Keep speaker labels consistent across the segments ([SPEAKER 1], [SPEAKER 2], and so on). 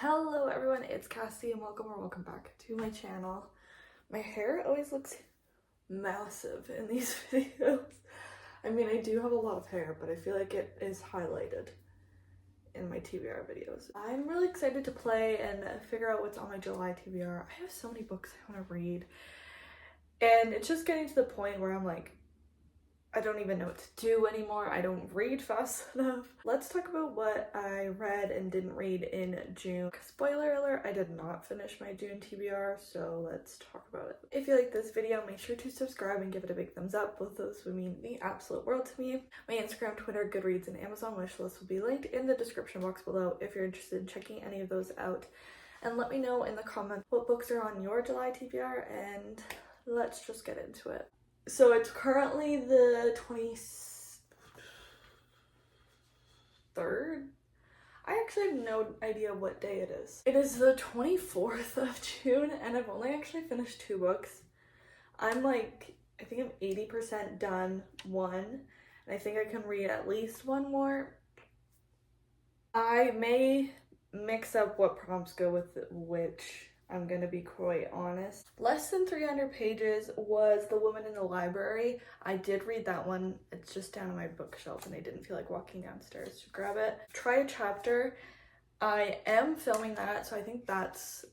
[SPEAKER 1] Hello everyone, it's Cassie and welcome back to my channel. My hair always looks massive in these videos. I mean, I do have a lot of hair, but I feel like it is highlighted in my TBR videos. I'm really excited to play and figure out what's on my July TBR. I have so many books I want to read, and it's just getting to the point where I'm like, I don't even know what to do anymore. I don't read fast enough. Let's talk about what I read and didn't read in June. Spoiler alert, I did not finish my June TBR, so let's talk about it. If you like this video, make sure to subscribe and give it a big thumbs up. Both those would mean the absolute world to me. My Instagram, Twitter, Goodreads, and Amazon wishlist will be linked in the description box below if you're interested in checking any of those out. And let me know in the comments what books are on your July TBR, and let's just get into it. So it's currently the 23rd? I actually have no idea what day it is. It is the 24th of June and I've only actually finished 2 books. I'm like, I think I'm 80% done one, and I think I can read at least one more. I may mix up what prompts go with which. I'm gonna be quite honest. Less than 300 pages was The Woman in the Library. I did read that one. It's just down on my bookshelf and I didn't feel like walking downstairs to grab it. Try a Chapter. I am filming that, so I think that's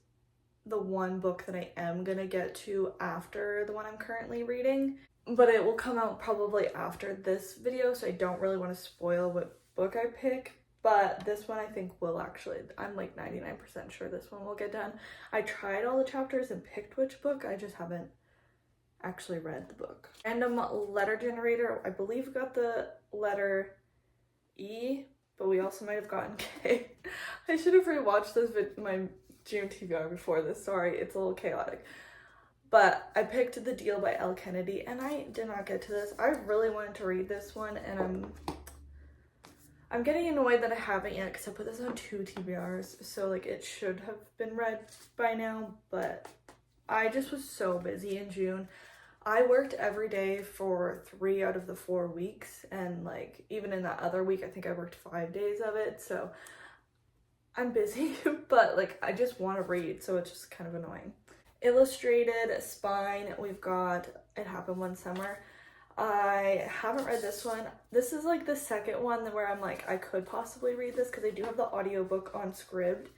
[SPEAKER 1] the one book that I am gonna get to after the one I'm currently reading. But it will come out probably after this video, so I don't really want to spoil what book I pick. But this one I think will actually, I'm like 99% sure this one will get done. I tried all the chapters and picked which book, I just haven't actually read the book. Random letter generator, I believe got the letter E, but we also might have gotten K. I should have rewatched my June TBR before this, sorry, it's a little chaotic. But I picked The Deal by L. Kennedy and I did not get to this. I really wanted to read this one and I'm getting annoyed that I haven't yet because I put this on 2 TBRs, so like it should have been read by now, but I just was so busy in June. I worked every day for 3 out of the 4 weeks, and like even in that other week I think I worked 5 days of it, so I'm busy, but like I just want to read, so it's just kind of annoying. Illustrated Spine, we've got It Happened One Summer. I haven't read this one. This is like the second one where I'm like, I could possibly read this because I do have the audiobook on Scribd.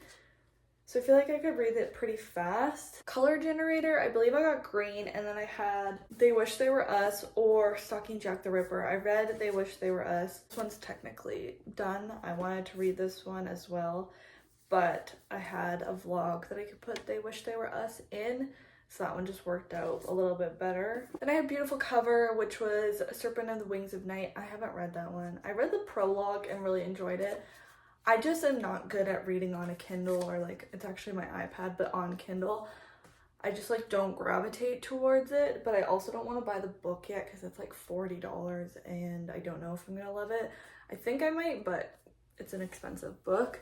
[SPEAKER 1] So I feel like I could read it pretty fast. Color generator, I believe I got green, and then I had They Wish They Were Us or Stalking Jack the Ripper. I read They Wish They Were Us. This one's technically done. I wanted to read this one as well, but I had a vlog that I could put They Wish They Were Us in. So that one just worked out a little bit better. Then I had Beautiful Cover, which was Serpent and the Wings of Night. I haven't read that one. I read the prologue and really enjoyed it. I just am not good at reading on a Kindle, or like, it's actually my iPad, but on Kindle. I just like don't gravitate towards it, but I also don't want to buy the book yet because it's like $40 and I don't know if I'm gonna love it. I think I might, but it's an expensive book.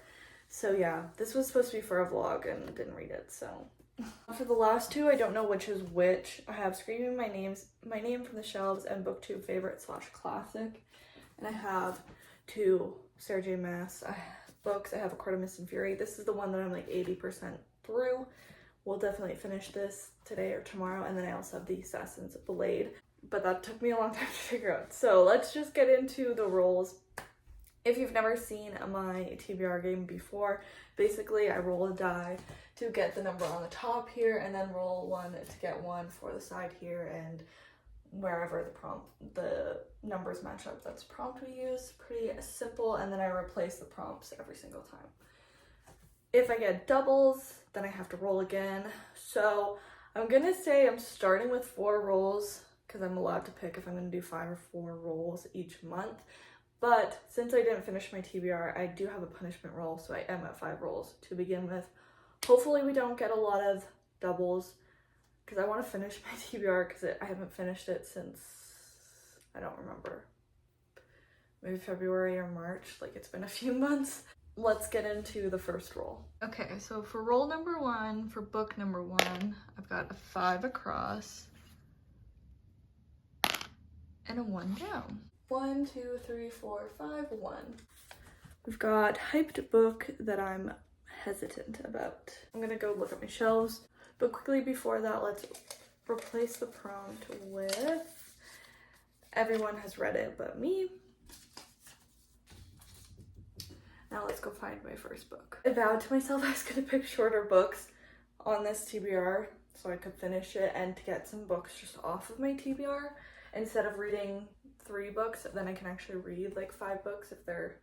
[SPEAKER 1] So yeah, this was supposed to be for a vlog and didn't read it, so. For the last 2, I don't know which is which. I have Screaming My Name from the Shelves and BookTube Favorite / Classic. And I have 2 Sarah J. Maas books. I have A Court of Mist and Fury. This is the one that I'm like 80% through. We'll definitely finish this today or tomorrow. And then I also have The Assassin's Blade. But that took me a long time to figure out. So let's just get into the rolls. If you've never seen my TBR game before, basically I roll a die to get the number on the top here, and then roll 1 to get 1 for the side here, and wherever the numbers match up, that's the prompt we use. Pretty simple, and then I replace the prompts every single time. If I get doubles, then I have to roll again. So I'm gonna say I'm starting with 4 rolls because I'm allowed to pick if I'm gonna do 5 or 4 rolls each month. But since I didn't finish my TBR, I do have a punishment roll, so I am at 5 rolls to begin with. Hopefully we don't get a lot of doubles because I want to finish my TBR because I haven't finished it since, I don't remember, maybe February or March, like it's been a few months. Let's get into the first roll. Okay, so for roll number 1, for book number 1, I've got a 5 across and a 1 down. 1, 2, 3, 4, 5, 1. We've got hyped book that I'm hesitant about. I'm gonna go look at my shelves, but quickly before that, let's replace the prompt with everyone has read it but me. Now let's go find my first book. I vowed to myself I was gonna pick shorter books on this TBR so I could finish it and to get some books just off of my TBR. Instead of reading 3 books, then I can actually read like 5 books if they're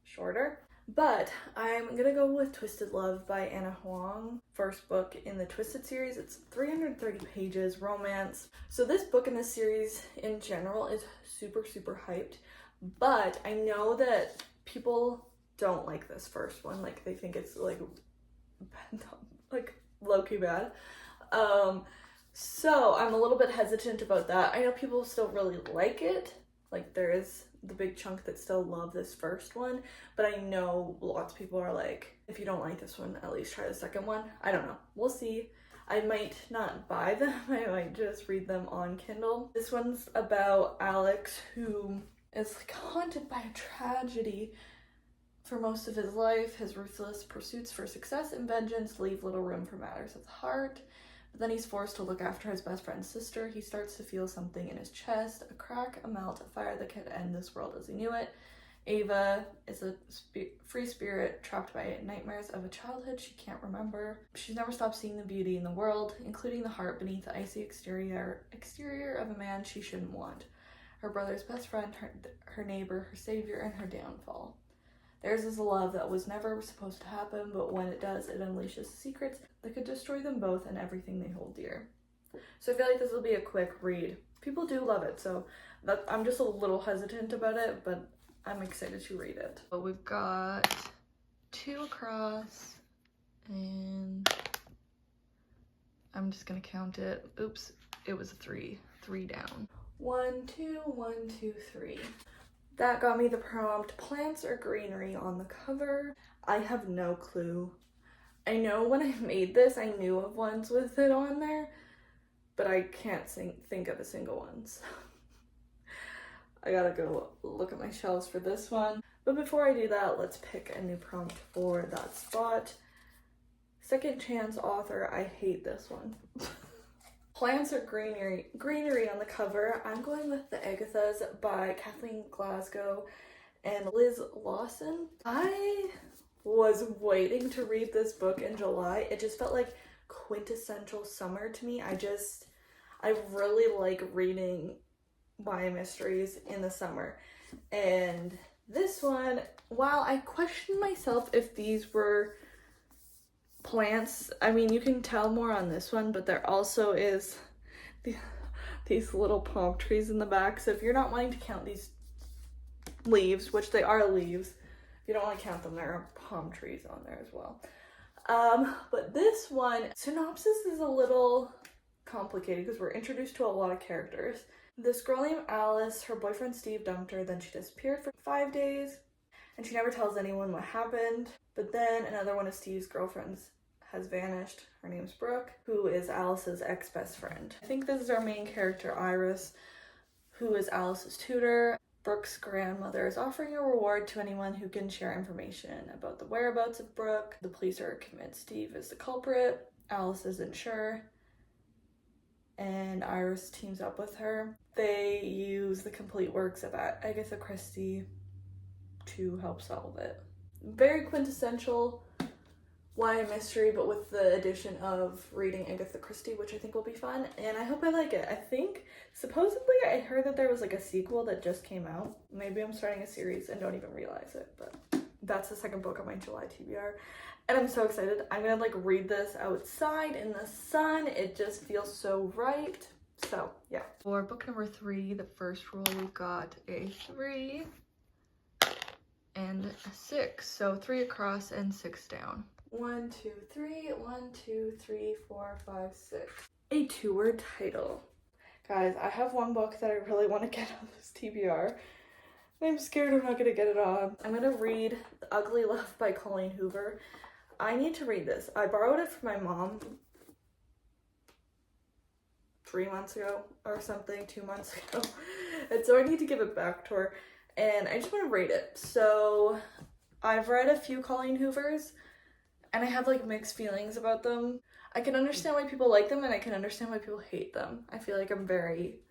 [SPEAKER 1] shorter. But I'm gonna go with Twisted Love by Anna Huang. First book in the Twisted series. It's 330 pages, romance. So this book in this series in general is super, super hyped. But I know that people don't like this first one. Like they think it's like low-key bad. So I'm a little bit hesitant about that. I know people still really like it. Like there is the big chunk that still love this first one, but I know lots of people are like, if you don't like this one, at least try the second one. I don't know. We'll see. I might not buy them. I might just read them on Kindle. This one's about Alex, who is like haunted by a tragedy for most of his life. His ruthless pursuits for success and vengeance leave little room for matters of the heart. But then he's forced to look after his best friend's sister. He starts to feel something in his chest, a crack, a melt, a fire that could end this world as he knew it. Ava is a free spirit trapped by nightmares of a childhood she can't remember. She's never stopped seeing the beauty in the world, including the heart beneath the icy exterior of a man she shouldn't want. Her brother's best friend, her neighbor, her savior, and her downfall. Theirs is a love that was never supposed to happen, but when it does, it unleashes secrets that could destroy them both and everything they hold dear. So I feel like this will be a quick read. People do love it, so I'm just a little hesitant about it, but I'm excited to read it. But we've got 2 across, and I'm just gonna count it. Oops, it was a 3 down. 1, 2, 1, 2, 3. That got me the prompt, plants or greenery on the cover. I have no clue. I know when I made this, I knew of ones with it on there, but I can't think of a single one. So I gotta go look at my shelves for this one. But before I do that, let's pick a new prompt for that spot. Second chance author, I hate this one. Plants or greenery on the cover. I'm going with The Agathas by Kathleen Glasgow and Liz Lawson. I was waiting to read this book in July. It just felt like quintessential summer to me. I really like reading YA mysteries in the summer. And this one, while I questioned myself if these were plants, I mean, you can tell more on this one, but there also is these little palm trees in the back. So if you're not wanting to count these leaves, which they are leaves, if you don't want to count them, there are palm trees on there as well. But this one, synopsis is a little complicated because we're introduced to a lot of characters. This girl named Alice, her boyfriend Steve dumped her, then she disappeared for 5 days, and she never tells anyone what happened. But then another one of Steve's girlfriends has vanished. Her name's Brooke, who is Alice's ex-best friend. I think this is our main character, Iris, who is Alice's tutor. Brooke's grandmother is offering a reward to anyone who can share information about the whereabouts of Brooke. The police are convinced Steve is the culprit. Alice isn't sure, and Iris teams up with her. They use the complete works of Agatha Christie to help solve it. Very quintessential YA mystery, but with the addition of reading Agatha Christie, which I think will be fun, and I hope I like it. I think, supposedly, I heard that there was like a sequel that just came out. Maybe I'm starting a series and don't even realize it, but that's the second book on my July TBR, and I'm so excited. I'm gonna like read this outside in the sun. It just feels so right. So yeah. For book number 3, the first roll, we've got a 3 and a 6. So 3 across and 6 down. 1, 2, 3, 1, 2, 3, 4, 5, 6. A 2-word title. Guys, I have one book that I really want to get on this TBR. I'm scared I'm not going to get it on. I'm going to read The Ugly Love by Colleen Hoover. I need to read this. I borrowed it from my mom 3 months ago or something, 2 months ago. And so I need to give it back to her. And I just want to read it. So I've read a few Colleen Hoovers. and I have like mixed feelings about them. I can understand why people like them and I can understand why people hate them. I feel like I'm very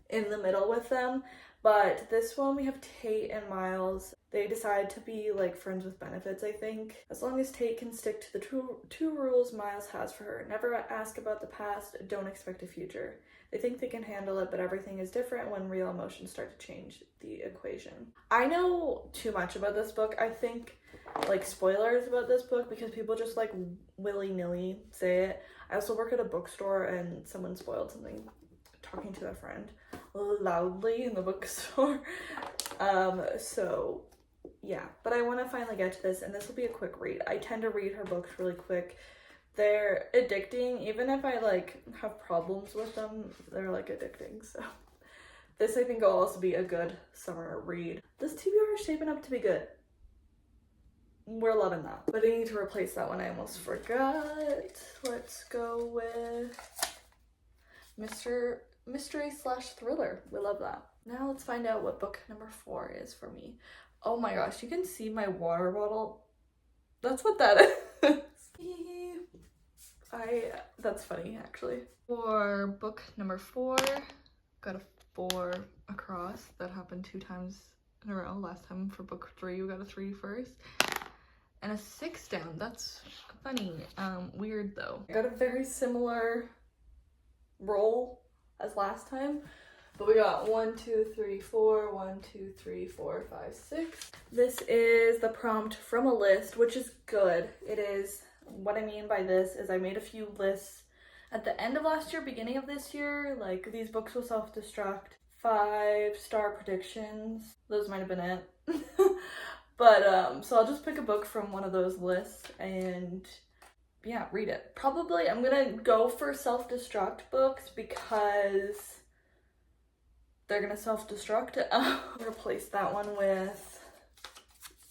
[SPEAKER 1] in the middle with them. But this one, we have Tate and Miles. They decide to be like friends with benefits, I think. As long as Tate can stick to the two rules Miles has for her. Never ask about the past, don't expect a future. They think they can handle it, but everything is different when real emotions start to change the equation. I know too much about this book. I think like spoilers about this book because people just like willy-nilly say it. I also work at a bookstore and someone spoiled something talking to a friend loudly in the bookstore. So yeah, but I want to finally get to this, and this will be a quick read. I tend to read her books really quick. They're addicting. Even if I like have problems with them, they're like addicting. So this I think will also be a good summer read. This TBR is shaping up to be good. We're loving that. But I need to replace that one. I almost forgot. Let's go with mystery/thriller. We love that. Now let's find out what book number 4 is for me. Oh my gosh, you can see my water bottle. That's what that is. That's funny actually. For book number 4, got a 4 across. That happened 2 times in a row. Last time for book 3 we got a 3 first. And a 6 down. That's funny. Weird though. I got a very similar roll as last time, but we got 1, 2, 3, 4, 1, 2, 3, 4, 5, 6. This is the prompt from a list, which is good. It is, what I mean by this is I made a few lists at the end of last year, beginning of this year, like these books will self-destruct, 5-star predictions. Those might have been it. But so I'll just pick a book from one of those lists and yeah, read it. Probably I'm gonna go for self-destruct books because they're gonna self-destruct. Replace that one with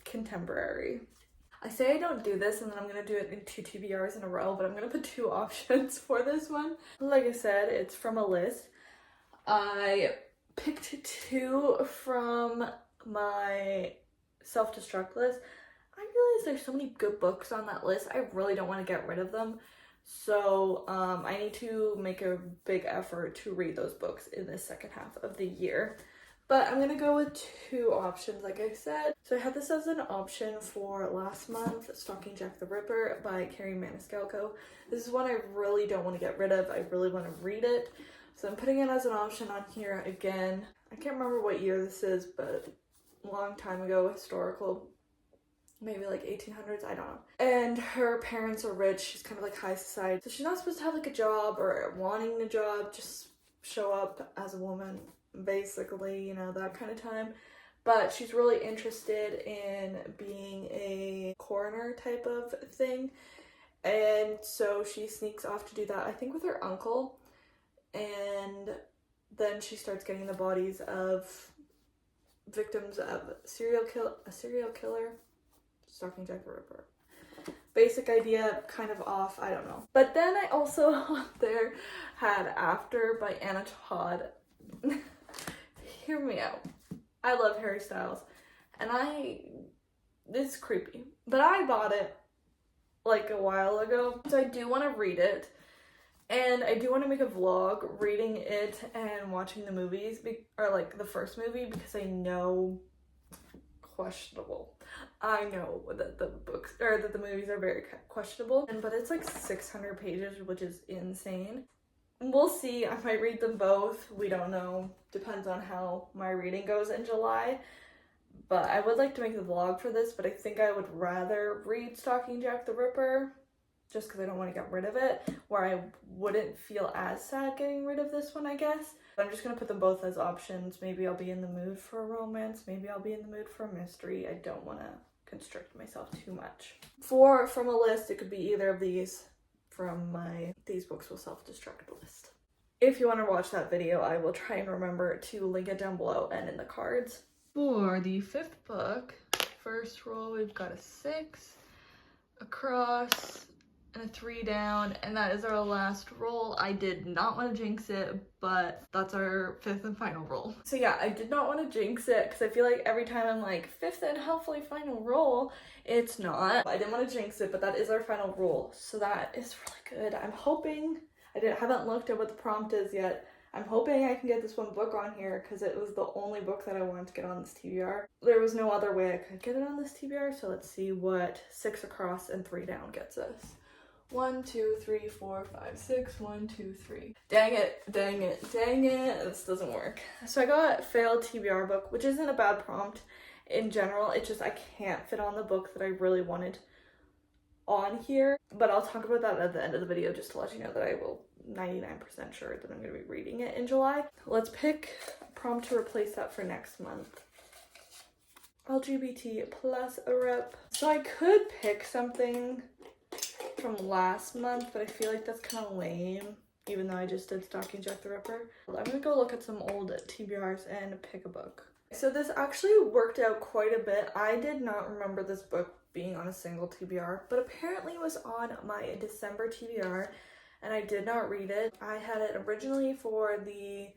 [SPEAKER 1] contemporary. I say I don't do this and then I'm gonna do it in 2 TBRs in a row, but I'm gonna put 2 options for this one. Like I said, it's from a list. I picked 2 from my self-destruct list. I realize there's so many good books on that list. I really don't want to get rid of them. So I need to make a big effort to read those books in the second half of the year. But I'm going to go with 2 options, like I said. So I had this as an option for last month, Stalking Jack the Ripper by Carrie Maniscalco. This is one I really don't want to get rid of. I really want to read it. So I'm putting it as an option on here again. I can't remember what year this is, but a long time ago, historical. Maybe like 1800s, I don't know. And her parents are rich. She's kind of like high society. So she's not supposed to have like a job or wanting a job, just show up as a woman, basically, you know, that kind of time. But she's really interested in being a coroner type of thing. And so she sneaks off to do that, I think with her uncle. And then she starts getting the bodies of victims of a serial killer. Stalking Jack the Ripper. Basic idea, kind of off, I don't know. But then I also on there had After by Anna Todd. Hear me out. I love Harry Styles. And it's creepy. But I bought it like a while ago. So I do want to read it. And I do want to make a vlog reading it and watching the movies, or like the first movie, because I know questionable. I know that the books or that the movies are very questionable, but it's like 600 pages, which is insane. We'll see. I might read them both. We don't know. Depends on how my reading goes in July. But I would like to make the vlog for this, but I think I would rather read Stalking Jack the Ripper just because I don't want to get rid of it, where I wouldn't feel as sad getting rid of this one, I guess. I'm just going to put them both as options. Maybe I'll be in the mood for a romance. Maybe I'll be in the mood for a mystery. I don't want to constrict myself too much. From a list, it could be either of these from my These Books Will Self-Destruct list. If you want to watch that video, I will try and remember to link it down below and in the cards. For the 5th book, first roll, we've got a 6 across, and a 3 down, and that is our last roll. I did not want to jinx it, but that's our 5th and final roll. So yeah, I did not want to jinx it because I feel like every time I'm like 5th and hopefully final roll, it's not. I didn't want to jinx it, but that is our final roll. So that is really good. I'm hoping, haven't looked at what the prompt is yet. I'm hoping I can get this one book on here because it was the only book that I wanted to get on this TBR. There was no other way I could get it on this TBR, so let's see what 6 across and 3 down gets us. 1, 2, 3, 4, 5, 6, 1, 2, 3. Dang it, dang it, dang it. This doesn't work. So I got failed TBR book, which isn't a bad prompt in general. It's just I can't fit on the book that I really wanted on here. But I'll talk about that at the end of the video just to let you know that I will 99% sure that I'm going to be reading it in July. Let's pick a prompt to replace that for next month. LGBT plus a rep. So I could pick something from last month, but I feel like that's kind of lame, even though I just did Stalking Jack the Ripper. I'm gonna go look at some old TBRs and pick a book. So this actually worked out quite a bit. I did not remember this book being on a single TBR, but apparently it was on my December TBR, and I did not read it. I had it originally for the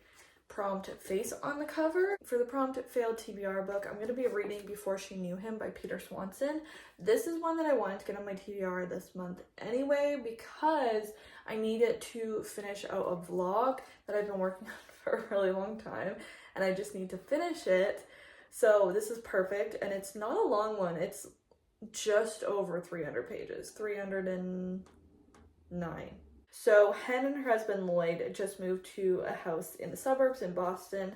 [SPEAKER 1] prompt Face on the Cover. For the prompt Failed TBR book, I'm going to be reading Before She Knew Him by Peter Swanson. This is one that I wanted to get on my TBR this month anyway because I needed to finish out a vlog that I've been working on for a really long time, and I just need to finish it. So this is perfect, and it's not a long one. It's just over 300 pages, 309. So Hen and her husband Lloyd just moved to a house in the suburbs in Boston.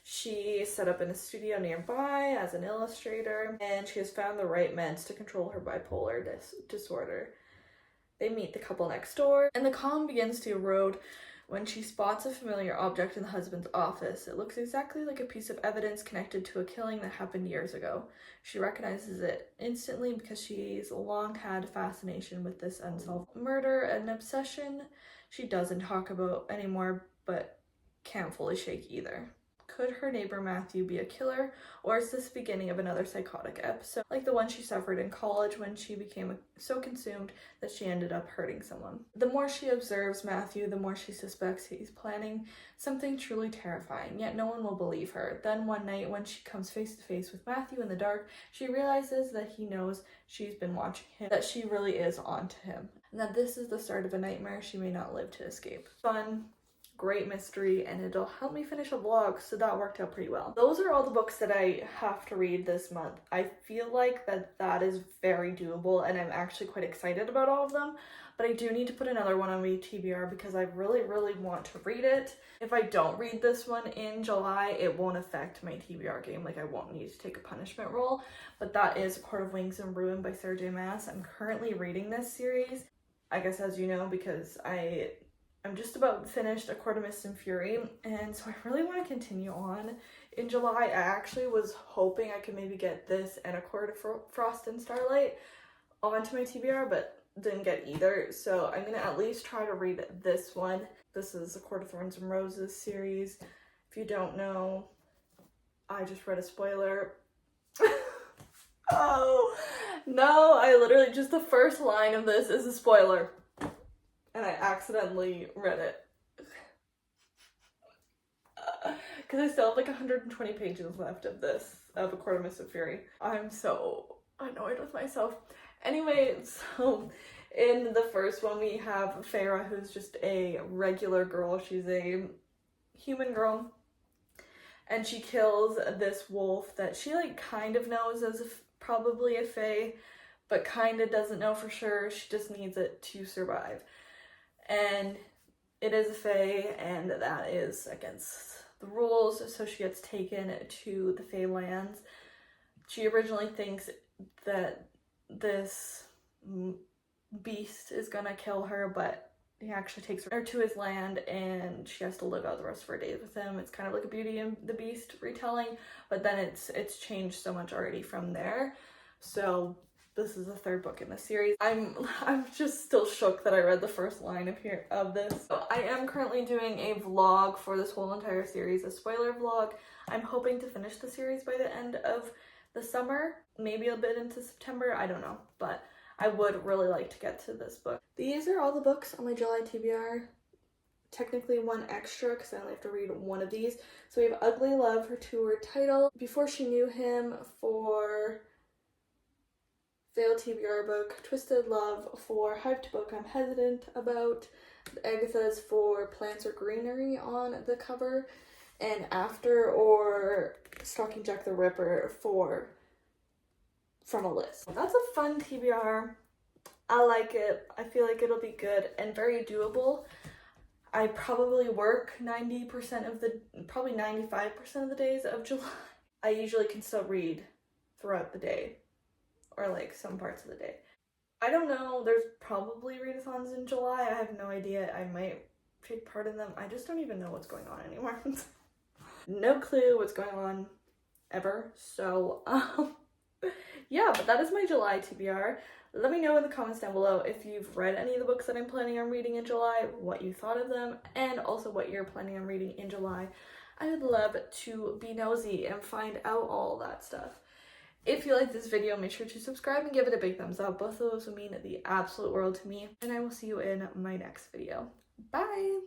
[SPEAKER 1] She set up in a studio nearby as an illustrator, and she has found the right meds to control her bipolar disorder. They meet the couple next door, and the calm begins to erode when she spots a familiar object in the husband's office. It looks exactly like a piece of evidence connected to a killing that happened years ago. She recognizes it instantly because she's long had a fascination with this unsolved murder, an obsession she doesn't talk about anymore but can't fully shake either. Could her neighbor Matthew be a killer, or is this the beginning of another psychotic episode, like the one she suffered in college when she became so consumed that she ended up hurting someone? The more she observes Matthew, the more she suspects he's planning something truly terrifying, yet no one will believe her. Then one night, when she comes face to face with Matthew in the dark, she realizes that he knows she's been watching him, that she really is onto him, and that this is the start of a nightmare she may not live to escape. Fun, great mystery, and it'll help me finish a vlog, so that worked out pretty well. Those are all the books that I have to read this month. I feel like that is very doable, and I'm actually quite excited about all of them, but I do need to put another one on my TBR because I really want to read it. If I don't read this one in July, it won't affect my TBR game. Like, I won't need to take a punishment roll, but that is A Court of Wings and Ruin by Sarah J. Maas. I'm currently reading this series, I guess as you know, because I'm just about finished A Court of Mist and Fury, and so I really want to continue on. In July, I actually was hoping I could maybe get this and A Court of Frost and Starlight onto my TBR, but didn't get either, so I'm going to at least try to read this one. This is A Court of Thorns and Roses series. If you don't know, I just read a spoiler. Oh, no, I literally, just the first line of this is a spoiler. And I accidentally read it. Because I still have like 120 pages left of this, of A Court of Mist and Fury. I'm so annoyed with myself. Anyway, so in the first one we have Feyre, who's just a regular girl. She's a human girl. And she kills this wolf that she like kind of knows as probably a fae, but kind of doesn't know for sure. She just needs it to survive. And it is a fae, and that is against the rules, so she gets taken to the Fae lands. She originally thinks that this beast is gonna kill her, but he actually takes her to his land, and she has to live out the rest of her days with him. It's kind of like a Beauty and the Beast retelling, but then it's changed so much already from there. So this is the third book in the series. I'm just still shook that I read the first line of this. So I am currently doing a vlog for this whole entire series, a spoiler vlog. I'm hoping to finish the series by the end of the summer, maybe a bit into September, I don't know, but I would really like to get to this book. These are all the books on my July TBR. Technically one extra because I only have to read one of these. So we have Ugly Love, her 2-word title, Before She Knew Him for failed TBR book, Twisted Love for hyped book I'm hesitant about, Agatha's for Plants Are Greenery on the cover, and After or Stalking Jack the Ripper for From a List. That's a fun TBR. I like it. I feel like it'll be good and very doable. I probably work 90% of the, probably 95% of the days of July. I usually can still read throughout the day, or like some parts of the day. I don't know, there's probably readathons in July. I have no idea. I might take part in them. I just don't even know what's going on anymore. No clue what's going on ever. So, yeah, but that is my July TBR. Let me know in the comments down below if you've read any of the books that I'm planning on reading in July, what you thought of them, and also what you're planning on reading in July. I would love to be nosy and find out all that stuff. If you like this video, make sure to subscribe and give it a big thumbs up. Both of those would mean the absolute world to me. And I will see you in my next video. Bye!